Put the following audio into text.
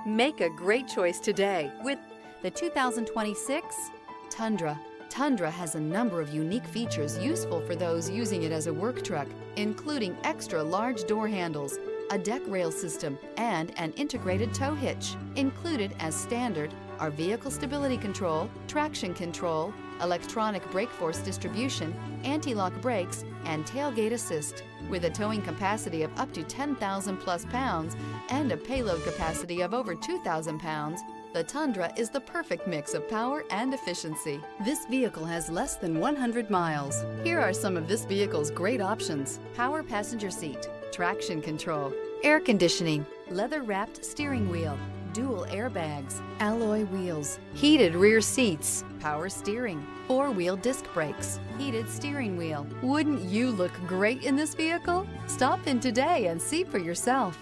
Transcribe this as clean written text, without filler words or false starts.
Make a great choice today with the 2026 Tundra. Tundra has a number of unique features useful for those using it as a work truck, including extra large door handles, a deck rail system, and an integrated tow hitch. Included as standard are vehicle stability control, traction control, electronic brake force distribution, anti-lock brakes, and tailgate assist. With a towing capacity of up to 10,000 plus pounds and a payload capacity of over 2,000 pounds, the Tundra is the perfect mix of power and efficiency. This vehicle has less than 100 miles. Here are some of this vehicle's great options: power passenger seat, traction control, air conditioning, leather-wrapped steering wheel, dual airbags, alloy wheels, heated rear seats, power steering, four-wheel disc brakes, heated steering wheel. Wouldn't you look great in this vehicle? Stop in today and see for yourself.